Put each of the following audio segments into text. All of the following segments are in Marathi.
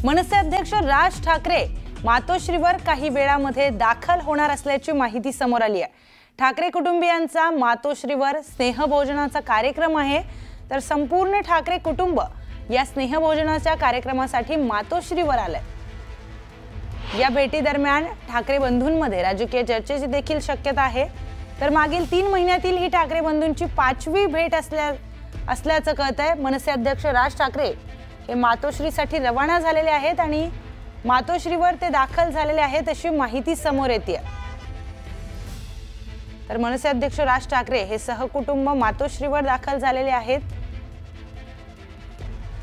मनसे अध्यक्ष राज ठाकरे मातोश्रीवर काही वेळामध्ये दाखल होणार असल्याची माहिती समोर आली आहे। ठाकरे कुटुंबियांचा मातोश्रीवर स्नेहभोजनाचा कार्यक्रम आहे, तर संपूर्ण ठाकरे कुटुंब या स्नेहभोजनाच्या कार्यक्रमासाठी मातोश्रीवर आलंय। या भेटी दरम्यान ठाकरे बंधूंमध्ये राजकीय चर्चेची देखील शक्यता आहे, तर मागील 3 महिन्यातील ही ठाकरे बंधूंची 5वी भेट असल्याचं कळतंय। मनसे अध्यक्ष राज ठाकरे हे मातोश्रीसाठी रवाना झालेले आहेत आणि मातोश्रीवर ते दाखल झालेले आहेत अशी माहिती समोर येते। तर मनसे अध्यक्ष राज ठाकरे हे सहकुटुंब मातोश्रीवर दाखल झालेले आहेत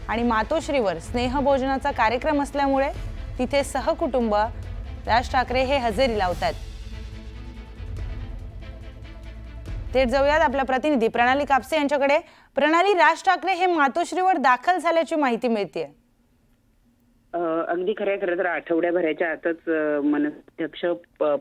आणि मातोश्रीवर स्नेहभोजनाचा कार्यक्रम असल्यामुळे तिथे सहकुटुंब राज ठाकरे हे हजेरी लावतात। थेट जाऊयात आपला प्रतिनिधी प्रणाली कापसे यांच्याकडे। प्रणाली, राज ठाकरे हे मातोश्रीवर दाखल झाल्याची माहिती मिळते। अगदी खरं तर आठवड्याभराच्या आतच मनसे अध्यक्ष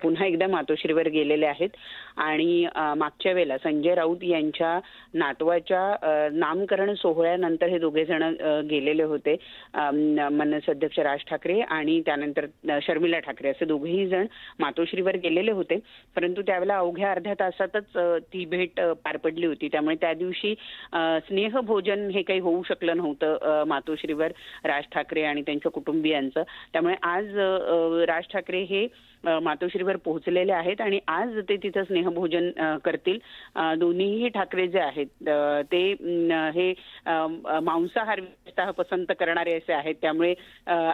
पुन्हा एकदा मातोश्रीवर गेलेले आहेत आणि मागच्या वेळेला संजय राऊत यांच्या नातवाच्या नामकरण सोहळ्यानंतर हे दोघे जण गेलेले होते। मनसे अध्यक्ष राज ठाकरे आणि त्यानंतर शर्मिला ठाकरे असे दोघेही जण मातोश्रीवर गेलेले होते, परंतु त्यावेळेला अवघ्या अर्ध्या तासातच ती भेट पार पडली होती। त्यामुळे त्या दिवशी स्नेहभोजन हे काही होऊ शकलं नव्हतं मातोश्रीवर राज ठाकरे आणि त्यांच्या कुटुंबियांचं। त्यामुळे आज राज ठाकरे हे मातोश्रीवर पोहोचलेले आहेत आणि आज ते तिथे स्नेहभोजन करतील। दोन्हीही ठाकरे जे आहेत ते हे मांसाहार विशेषतः पसंत करणारे असे आहेत, त्यामुळे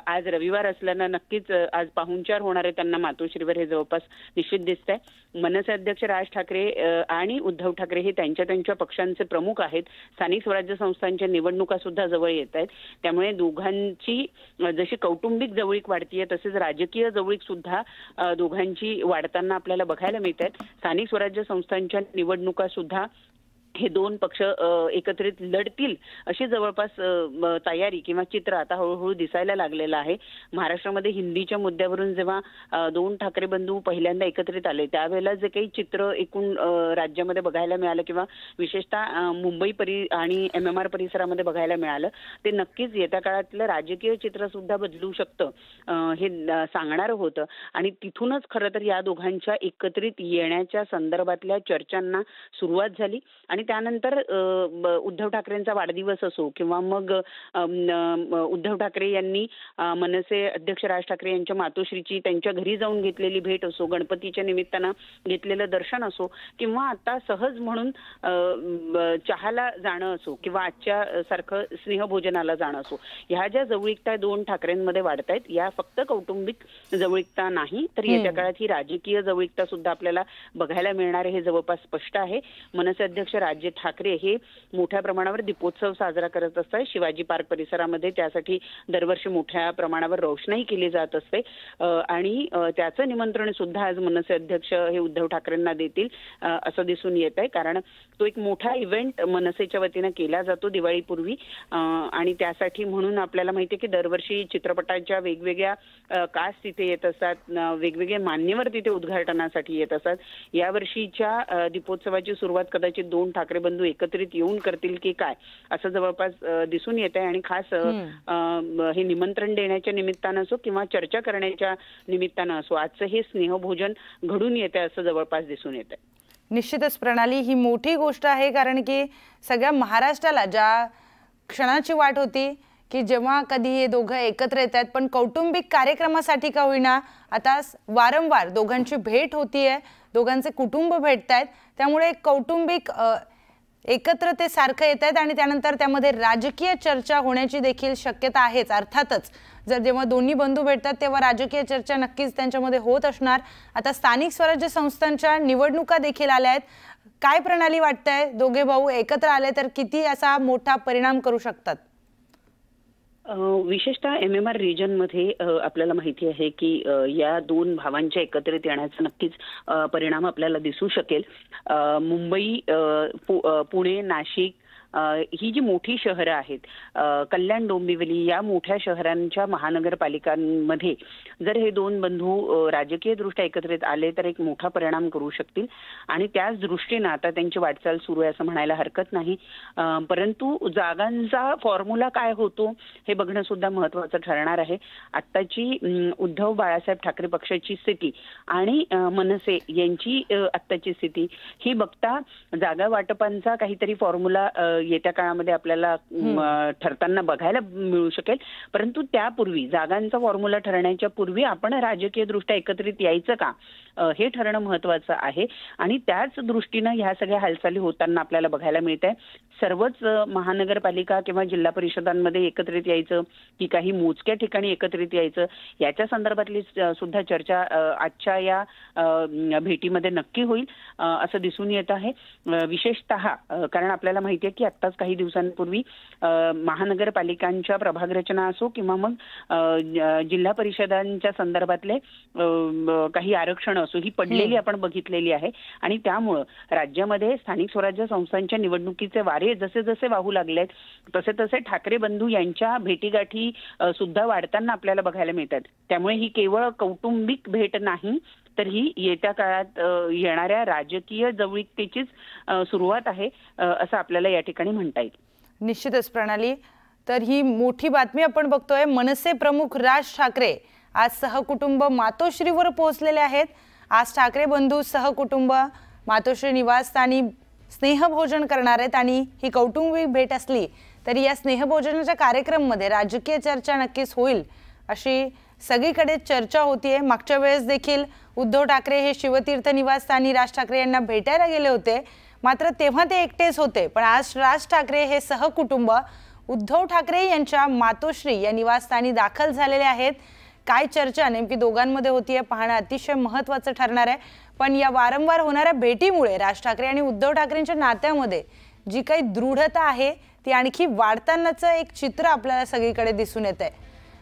आज रविवार असल्यानं नक्कीच आज पाहुणचार होणारे त्यांना मातोश्रीवर हे जवळपास निश्चित दिसतंय। मनसे अध्यक्ष राज ठाकरे आणि उद्धव ठाकरे हे त्यांच्या पक्षांचे प्रमुख आहेत। स्थानिक स्वराज्य संस्थांच्या निवडणुका सुद्धा जवळ येत आहेत, त्यामुळे दोघांची जशी कौटुंबिक जवळीक वाढतीये तसेच राजकीय जवळीक सुद्धा दोघांची वाढताना आपल्याला बघायला मिळतात। स्थानिक स्वराज्य संस्थांच्या निवडणुका सुद्धा हे दोन पक्ष एकत्रित लढतील अशी जवळपास तयारी किंवा चित्र आता हळूहळू दिसायला लागलेलं आहे। महाराष्ट्रामध्ये हिंदीच्या मुद्द्यावरून जेव्हा दोन ठाकरे बंधू पहिल्यांदा एकत्रित आले त्यावेळेला जे काही चित्र एकूण राज्यामध्ये बघायला मिळालं किंवा विशेषतः मुंबई आणि MMR परिसरामध्ये बघायला मिळालं, ते नक्कीच येत्या काळातलं राजकीय चित्र सुद्धा बदलू शकतं हे सांगणारं होतं आणि तिथूनच खरं तर या दोघांच्या एकत्रित येण्याच्या संदर्भातल्या चर्चांना सुरुवात झाली आणि त्यानंतर उद्धव ठाकरेंचा वाढदिवस असो किंवा मग उद्धव ठाकरे यांनी मनसे अध्यक्ष राज ठाकरे यांच्या मातोश्रीची त्यांच्या घरी जाऊन घेतलेली भेट असो, गणपतीच्या निमित्तानं घेतलेलं दर्शन असो किंवा आता सहज म्हणून चहाला जाणं असो किंवा आजच्या सारखं स्नेहभोजनाला जाणं असो, ह्या ज्या जवळीकता दोन ठाकरेंमध्ये वाढत आहेत या फक्त कौटुंबिक जवळीकता नाही तर येत्या काळात ही राजकीय जवळीकता सुद्धा आपल्याला बघायला मिळणार हे जवळपास स्पष्ट आहे। मनसे अध्यक्ष राज ठाकरे हे मोठ्या प्रमाणावर दीपोत्सव साजरा करत असतात शिवाजी पार्क परिसरामध्ये, त्यासाठी दरवर्षी मोठ्या प्रमाणावर रोषणाई केली जात असते आणि त्याचं निमंत्रण सुद्धा आज मनसे अध्यक्ष हे उद्धव ठाकरेंना देतील असं दिसून येत आहे, कारण तो एक मोठा इव्हेंट मनसेच्या वतीने केला जातो दिवाळीपूर्वी आणि त्यासाठी म्हणून आपल्याला माहिती आहे की दरवर्षी चित्रपटांच्या वेगवेगळ्या कास्ट तिथे येत असतात, वेगवेगळे मान्यवर तिथे उद्घाटनासाठी येत असतात। यावर्षीच्या दीपोत्सवाची सुरुवात कदाचित दोन ठाकरे बंधू एकत्रित येऊन करतील की काय असं जवळपास दिसून येत आहे आणि खास हे निमंत्रण देण्याच्या निमित्तानं असो किंवा चर्चा करण्याच्या निमित्तानं असो आजचं हे स्नेहभोजन घडून येते असं जवळपास दिसून येत आहे। निश्चितच प्रणाली, ही मोठी गोष्ट आहे, कारण की सगळ्या महाराष्ट्राला ज्या क्षणाची वाट होती की जेव्हा कधी हे दोघं एकत्र येत आहेत, पण कौटुंबिक कार्यक्रमासाठी का होईना आता वारंवार दोघांची भेट होतीये, दोघांचे कुटुंब भेटतायत, त्यामुळे कौटुंबिक एकत्र ते सारखं येत आहेत आणि त्यानंतर त्यामध्ये राजकीय चर्चा होण्याची देखील शक्यता आहेच। अर्थातच जर जेव्हा दोन्ही बंधू भेटतात तेव्हा राजकीय चर्चा नक्कीच त्यांच्यामध्ये होत असणार। आता स्थानिक स्वराज्य संस्थांच्या निवडणुका देखील आल्या आहेत, काय प्रणाली वाटतंय दोघे भाऊ एकत्र आले तर किती असा मोठा परिणाम करू शकतात? विशेषतः MMR रिजनमध्ये आपल्याला माहिती आहे की या दोन भावांच्या एकत्रित येण्याचा नक्कीच परिणाम आपल्याला दिसू शकेल। मुंबई, पुणे, नाशिक ही जी मोठी शहरं आहेत, कल्याण, डोंबिवली या मोठ्या शहरांच्या महानगरपालिकांमध्ये जर हे दोन बंधू राजकीय दृष्ट्या एकत्रित आले तर एक मोठा परिणाम करू शकतील आणि त्याच दृष्टीने आता त्यांची वाटचाल सुरू आहे असं म्हणायला हरकत नाही. परंतु जागांचा फॉर्म्युला काय होतो हे बघणं सुद्धा महत्त्वाचं ठरणार आहे. आत्ताची उद्धव बाळासाहेब ठाकरे पक्षाची स्थिती आणि मनसे यांची आत्ताची स्थिती ही बघता जागा वाटपांचा काहीतरी फॉर्म्युला येत्या काळामध्ये आपल्याला ठरताना बघायला मिळू शकेल. परंतु त्यापूर्वी जागांचा फॉर्म्युला ठरण्याच्या पूर्वी आपण राजकीय दृष्ट्या एकत्रित यायचं का हे ठरणं महत्त्वाचं आहे आणि त्याच दृष्टीनं ह्या सगळ्या हालचाली होताना आपल्याला बघायला मिळत आहे. सर्वच महानगरपालिका किंवा जिल्हा परिषदांमध्ये एकत्रित यायचं की काही मोजक्या ठिकाणी एकत्रित यायचं याच्या संदर्भातली सुद्धा चर्चा आजच्या या भेटीमध्ये नक्की होईल असं दिसून येत आहे. विशेषतः कारण आपल्याला माहिती आहे की आत्ताच काही दिवसांपूर्वी महानगरपालिकांच्या प्रभाग रचना असो किंवा मग जिल्हा परिषदांच्या संदर्भातले काही आरक्षण असो ही पडलेली आपण बघितलेली आहे आणि त्यामुळं राज्यामध्ये स्थानिक स्वराज्य संस्थांच्या निवडणुकीचे वारे जसे जसे वाहू लागलेत तसे तसे ठाकरे बंधू यांच्या भेटीगाठी सुद्धा वाढताना आपल्याला बघायला मिळतात. त्यामुळे ही केवळ कौटुंबिक भेट नाही तर ही येत्या काळात येणाऱ्या राजकीय जवळीकतेचीच सुरुवात आहे असं आपल्याला या ठिकाणी म्हणता येईल. निश्चितच प्रणाली, तर ही मोठी बातमी आपण बघतोय. मनसे प्रमुख राज ठाकरे आज सहकुटुंब मातोश्रीवर पोहोचलेले आहेत. आज ठाकरे बंधू सहकुटुंब मातोश्री निवासस्थानी स्नेहभोजन करणार आहेत आणि ही कौटुंबिक भेट असली तरी या स्नेहभोजनाच्या कार्यक्रमामध्ये राजकीय चर्चा नक्कीच होईल अशी सगळीकडे चर्चा होतीये. मागच्या वेळेस देखील उद्धव ठाकरे हे शिवतीर्थ निवासस्थानी राज ठाकरे यांना भेटायला गेले होते, मात्र तेव्हा ते एकटेच होते. पण आज राज ठाकरे हे सहकुटुंब उद्धव ठाकरे यांच्या मातोश्री या निवासस्थानी दाखल झालेले आहेत. काय चर्चा नेमकी दोघांमध्ये होतीये पाहणं अतिशय महत्त्वाचं ठरणार आहे. पण या वारंवार होणाऱ्या भेटीमुळे राज ठाकरे आणि उद्धव ठाकरेंच्या नात्यामध्ये जी काही दृढता आहे ती आणखी वाढतानाचं एक चित्र आपल्याला सगळीकडे दिसून येत आहे.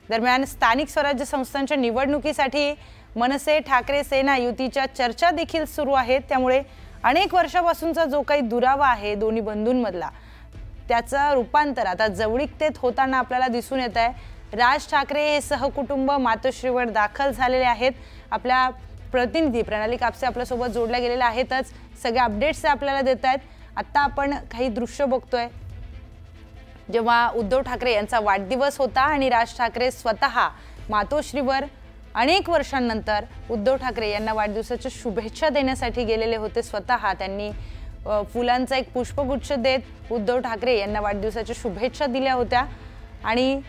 दरम्यान स्थानिक स्वराज्य संस्थांच्या निवडणुकीसाठी मनसे ठाकरे सेना युतीच्या चर्चा देखील सुरू आहेत. त्यामुळे अनेक वर्षापासूनचा जो काही दुरावा आहे दोन्ही बंधूंमधला त्याचं रूपांतर आता जवळीकतेत होताना आपल्याला दिसून येत आहे. राज ठाकरे हे सहकुटुंब मातोश्रीवर दाखल झालेले आहेत. आपल्या प्रतिनिधी प्रणाली कापसे आपल्यासोबत जोडल्या गेलेल्या आहेतच, सगळे अपडेट्स आपल्याला देत आहेत. आता आपण काही दृश्य बघतोय जेव्हा उद्धव ठाकरे यांचा वाढदिवस होता आणि राज ठाकरे स्वतः मातोश्रीवर अनेक वर्षांनंतर उद्धव ठाकरे यांना वाढदिवसाच्या शुभेच्छा देण्यासाठी गेलेले होते. स्वतः त्यांनी फुलांचा एक पुष्पगुच्छ देत उद्धव ठाकरे यांना वाढदिवसाच्या शुभेच्छा दिल्या होत्या आणि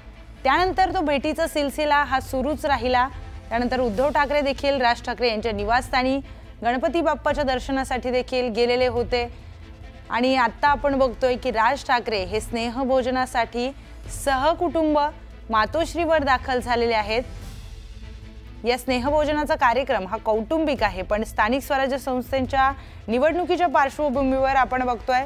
त्यानंतर तो भेटीचा सिलसिला हा सुरूच राहिला. त्यानंतर उद्धव ठाकरे देखील राज ठाकरे यांच्या निवासस्थानी गणपती बाप्पाच्या दर्शनासाठी देखील गेलेले होते आणि आता आपण बघतोय की राज ठाकरे हे स्नेहभोजनासाठी सहकुटुंब मातोश्रीवर दाखल झालेले आहेत. या स्नेहभोजनाचा कार्यक्रम हा कौटुंबिक आहे पण स्थानिक स्वराज्य संस्थांच्या निवडणुकीच्या पार्श्वभूमीवर आपण बघतोय